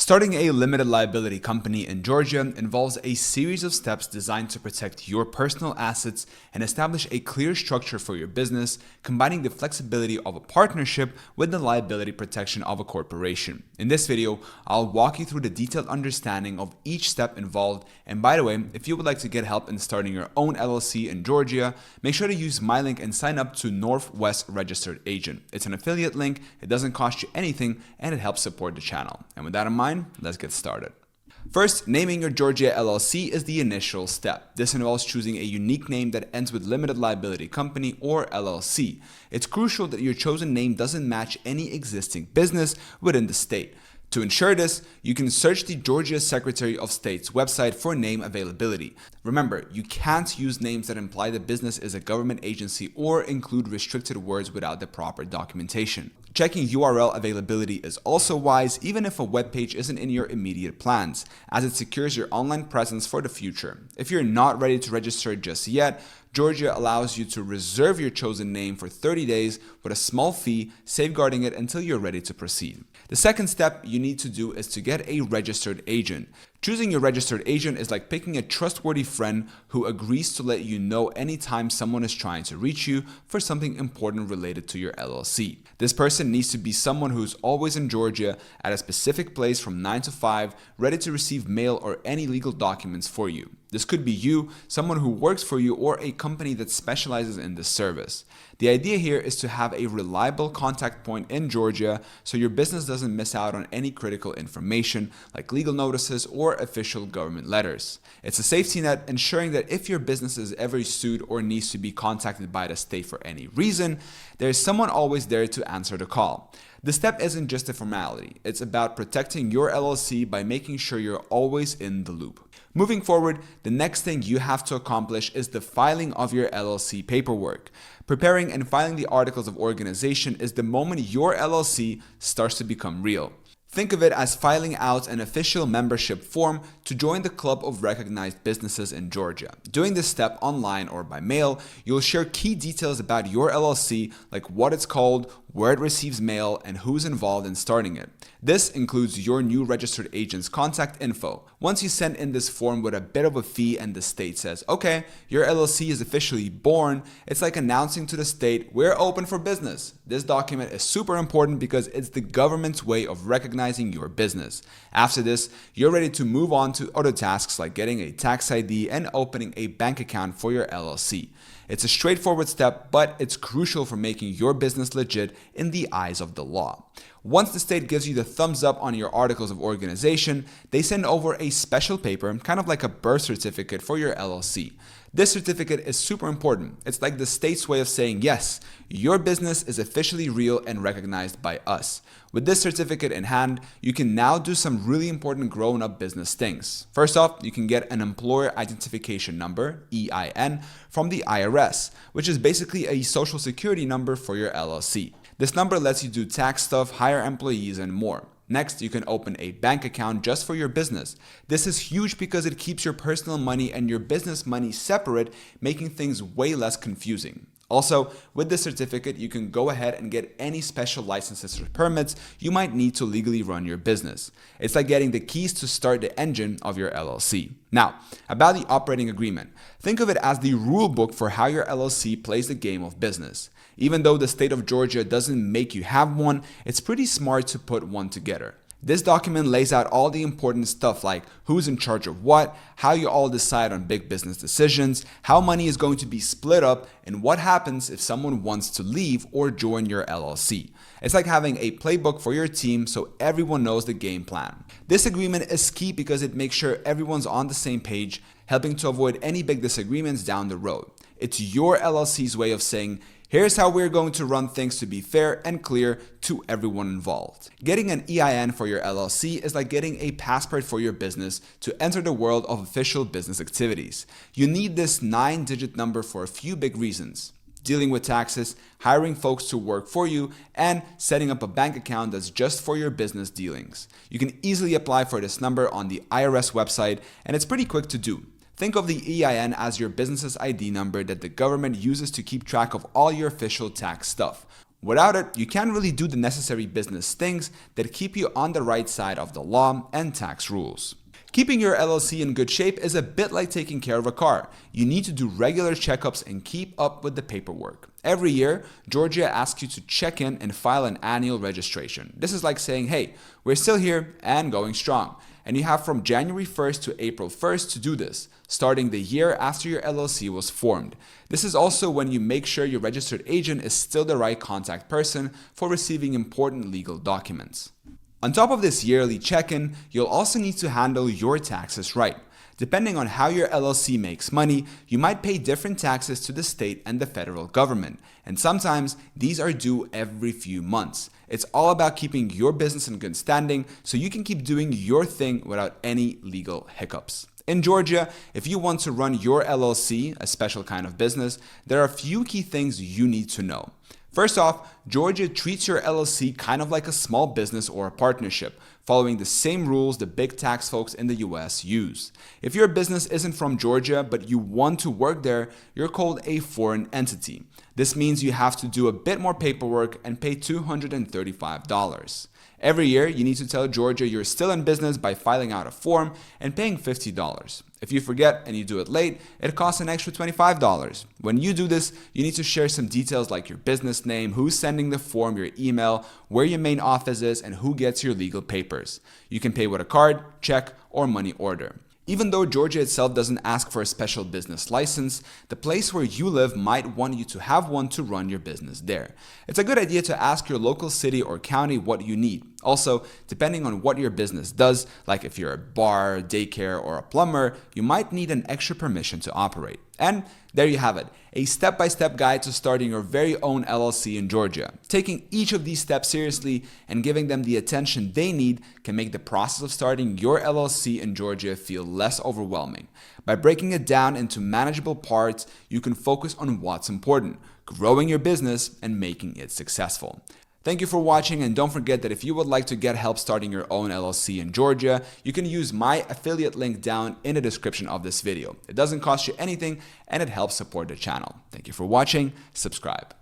Starting a limited liability company in Georgia involves a series of steps designed to protect your personal assets and establish a clear structure for your business, combining the flexibility of a partnership with the liability protection of a corporation. In this video, I'll walk you through the detailed understanding of each step involved. And by the way, if you would like to get help in starting your own LLC in Georgia, make sure to use my link and sign up to Northwest Registered Agent. It's an affiliate link, it doesn't cost you anything, and it helps support the channel. And with that in mind, let's get started. First, naming your Georgia LLC is the initial step. This involves choosing a unique name that ends with limited liability company or LLC. It's crucial that your chosen name doesn't match any existing business within the state. To ensure this, you can search the Georgia Secretary of State's website for name availability. Remember, you can't use names that imply the business is a government agency or include restricted words without the proper documentation. Checking URL availability is also wise, even if a web page isn't in your immediate plans, as it secures your online presence for the future. If you're not ready to register just yet, Georgia allows you to reserve your chosen name for 30 days with a small fee, safeguarding it until you're ready to proceed. The second step you need to do is to get a registered agent. Choosing your registered agent is like picking a trustworthy friend who agrees to let you know anytime someone is trying to reach you for something important related to your LLC. This person needs to be someone who's always in Georgia at a specific place from 9 to 5, ready to receive mail or any legal documents for you. This could be you, someone who works for you, or a company that specializes in this service. The idea here is to have a reliable contact point in Georgia so your business doesn't miss out on any critical information like legal notices or official government letters. It's a safety net, ensuring that if your business is ever sued or needs to be contacted by the state for any reason, there's someone always there to answer the call. The step isn't just a formality, it's about protecting your LLC by making sure you're always in the loop. Moving forward, the next thing you have to accomplish is the filing of your LLC paperwork. Preparing and filing the articles of organization is the moment your LLC starts to become real. Think of it as filing out an official membership form to join the club of recognized businesses in Georgia. Doing this step online or by mail, you'll share key details about your LLC, like what it's called, where it receives mail, and who's involved in starting it. This includes your new registered agent's contact info. Once you send in this form with a bit of a fee and the state says, okay, your LLC is officially born, it's like announcing to the state, we're open for business. This document is super important because it's the government's way of recognizing your business. After this, you're ready to move on to other tasks like getting a tax ID and opening a bank account for your LLC. It's a straightforward step, but it's crucial for making your business legit in the eyes of the law. Once the state gives you the thumbs up on your articles of organization, they send over a special paper, kind of like a birth certificate for your LLC. This certificate is super important. It's like the state's way of saying, yes, your business is officially real and recognized by us. With this certificate in hand, you can now do some really important grown-up business things. First off, you can get an employer identification number, EIN, from the IRS, which is basically a social security number for your LLC. This number lets you do tax stuff, hire employees, and more. Next, you can open a bank account just for your business. This is huge because it keeps your personal money and your business money separate, making things way less confusing. Also, with this certificate, you can go ahead and get any special licenses or permits you might need to legally run your business. It's like getting the keys to start the engine of your LLC. Now, about the operating agreement. Think of it as the rule book for how your LLC plays the game of business. Even though the state of Georgia doesn't make you have one, it's pretty smart to put one together. This document lays out all the important stuff like who's in charge of what, how you all decide on big business decisions, how money is going to be split up, and what happens if someone wants to leave or join your LLC. It's like having a playbook for your team so everyone knows the game plan. This agreement is key because it makes sure everyone's on the same page, helping to avoid any big disagreements down the road. It's your LLC's way of saying, here's how we're going to run things to be fair and clear to everyone involved. Getting an EIN for your LLC is like getting a passport for your business to enter the world of official business activities. You need this 9-digit number for a few big reasons: dealing with taxes, hiring folks to work for you, and setting up a bank account that's just for your business dealings. You can easily apply for this number on the IRS website, and it's pretty quick to do. Think of the EIN as your business's ID number that the government uses to keep track of all your official tax stuff. Without it, you can't really do the necessary business things that keep you on the right side of the law and tax rules. Keeping your LLC in good shape is a bit like taking care of a car. You need to do regular checkups and keep up with the paperwork. Every year, Georgia asks you to check in and file an annual registration. This is like saying, hey, we're still here and going strong. And you have from January 1st to April 1st to do this, starting the year after your LLC was formed. This is also when you make sure your registered agent is still the right contact person for receiving important legal documents. On top of this yearly check-in, you'll also need to handle your taxes right. Depending on how your LLC makes money, you might pay different taxes to the state and the federal government, and sometimes these are due every few months. It's all about keeping your business in good standing so you can keep doing your thing without any legal hiccups. In Georgia, if you want to run your LLC, a special kind of business, there are a few key things you need to know. First off, Georgia treats your LLC kind of like a small business or a partnership, following the same rules the big tax folks in the US use. If your business isn't from Georgia but you want to work there, you're called a foreign entity. This means you have to do a bit more paperwork and pay $235. Every year, you need to tell Georgia you're still in business by filling out a form and paying $50. If you forget and you do it late, it costs an extra $25. When you do this, you need to share some details like your business name, who's sending the form, your email, where your main office is, and who gets your legal papers. You can pay with a card, check, or money order. Even though Georgia itself doesn't ask for a special business license, the place where you live might want you to have one to run your business there. It's a good idea to ask your local city or county what you need. Also, depending on what your business does, like if you're a bar, daycare, or a plumber, you might need an extra permission to operate. And there you have it, a step-by-step guide to starting your very own LLC in Georgia. Taking each of these steps seriously and giving them the attention they need can make the process of starting your LLC in Georgia feel less overwhelming. By breaking it down into manageable parts, you can focus on what's important, growing your business and making it successful. Thank you for watching, and don't forget that if you would like to get help starting your own LLC in Georgia, you can use my affiliate link down in the description of this video. It doesn't cost you anything and it helps support the channel. Thank you for watching. Subscribe.